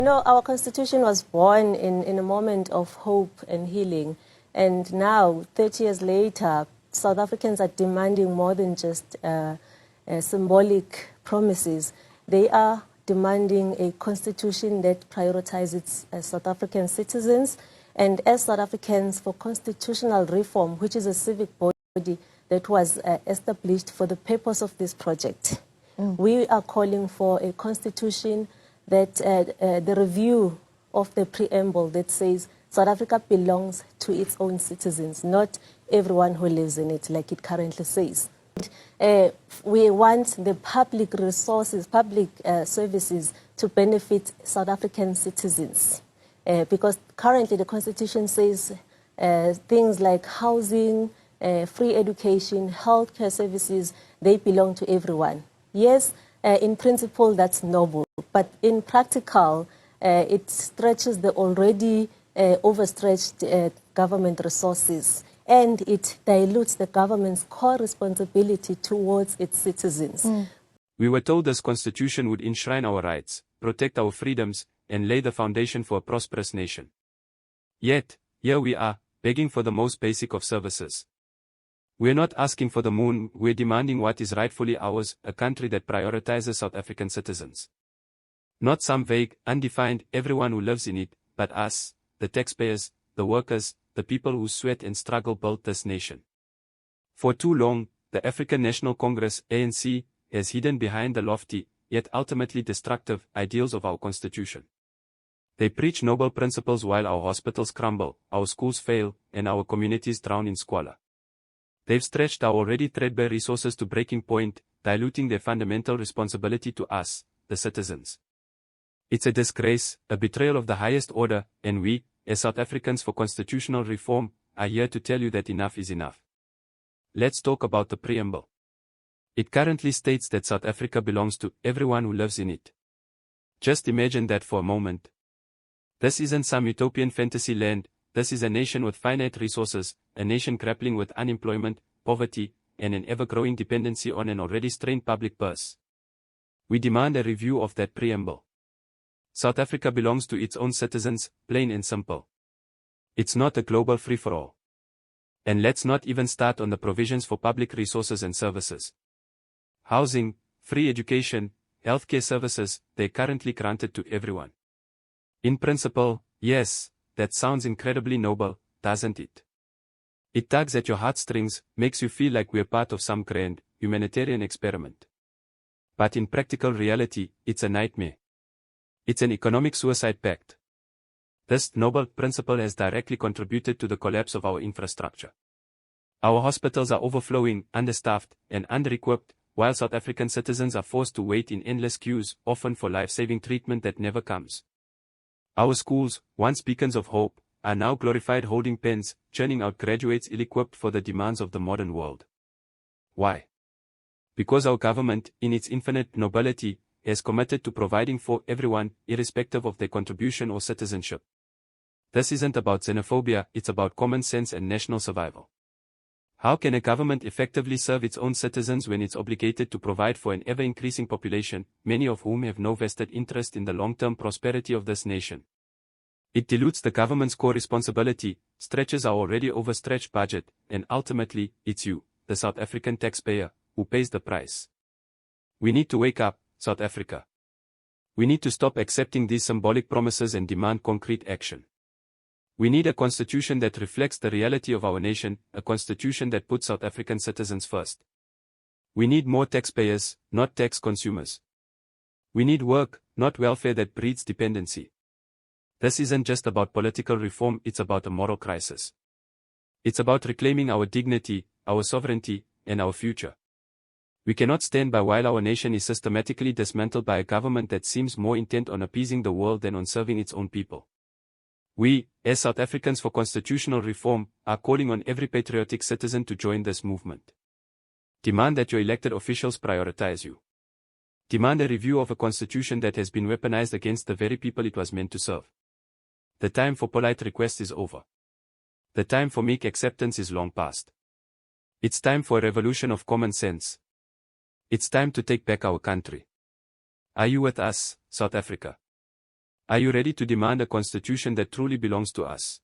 No, our constitution was born in a moment of hope and healing. And now, 30 years later, South Africans are demanding more than just symbolic promises. They are demanding a constitution that prioritizes South African citizens. And as South Africans, for constitutional reform, which is a civic body that was established for the purpose of this project, we are calling for a constitution that the review of the preamble that says South Africa belongs to its own citizens, not everyone who lives in it, like it currently says. We want the public resources, public services to benefit South African citizens. Because currently the Constitution says things like housing, free education, healthcare services, they belong to everyone. Yes, in principle that's noble, but in practical it stretches the already overstretched government resources, and it dilutes the government's core responsibility towards its citizens. We were told this constitution would enshrine our rights, protect our freedoms, and lay the foundation for a prosperous nation. Yet, here we are, begging for the most basic of services. We're not asking for the moon, we're demanding what is rightfully ours, a country that prioritizes South African citizens. Not some vague, undefined, everyone who lives in it, but us, the taxpayers, the workers, the people who sweat and struggle built this nation. For too long, the African National Congress, ANC, has hidden behind the lofty, yet ultimately destructive, ideals of our constitution. They preach noble principles while our hospitals crumble, our schools fail, and our communities drown in squalor. They've stretched our already threadbare resources to breaking point, diluting their fundamental responsibility to us, the citizens. It's a disgrace, a betrayal of the highest order, and we, as South Africans for constitutional reform, are here to tell you that enough is enough. Let's talk about the preamble. It currently states that South Africa belongs to everyone who lives in it. Just imagine that for a moment. This isn't some utopian fantasy land. This is a nation with finite resources, a nation grappling with unemployment, poverty, and an ever-growing dependency on an already strained public purse. We demand a review of that preamble. South Africa belongs to its own citizens, plain and simple. It's not a global free-for-all. And let's not even start on the provisions for public resources and services. Housing, free education, healthcare services, they're currently granted to everyone. In principle, yes, that sounds incredibly noble, doesn't it? It tugs at your heartstrings, makes you feel like we're part of some grand, humanitarian experiment. But in practical reality, it's a nightmare. It's an economic suicide pact. This noble principle has directly contributed to the collapse of our infrastructure. Our hospitals are overflowing, understaffed, and under-equipped, while South African citizens are forced to wait in endless queues, often for life-saving treatment that never comes. Our schools, once beacons of hope, are now glorified holding pens, churning out graduates ill-equipped for the demands of the modern world. Why? Because our government, in its infinite nobility, has committed to providing for everyone, irrespective of their contribution or citizenship. This isn't about xenophobia, it's about common sense and national survival. How can a government effectively serve its own citizens when it's obligated to provide for an ever-increasing population, many of whom have no vested interest in the long-term prosperity of this nation? It dilutes the government's core responsibility, stretches our already overstretched budget, and ultimately, it's you, the South African taxpayer, who pays the price. We need to wake up, South Africa. We need to stop accepting these symbolic promises and demand concrete action. We need a constitution that reflects the reality of our nation, a constitution that puts South African citizens first. We need more taxpayers, not tax consumers. We need work, not welfare that breeds dependency. This isn't just about political reform, it's about a moral crisis. It's about reclaiming our dignity, our sovereignty, and our future. We cannot stand by while our nation is systematically dismantled by a government that seems more intent on appeasing the world than on serving its own people. We, as South Africans for constitutional reform, are calling on every patriotic citizen to join this movement. Demand that your elected officials prioritize you. Demand a review of a constitution that has been weaponized against the very people it was meant to serve. The time for polite request is over. The time for meek acceptance is long past. It's time for a revolution of common sense. It's time to take back our country. Are you with us, South Africa? Are you ready to demand a constitution that truly belongs to us?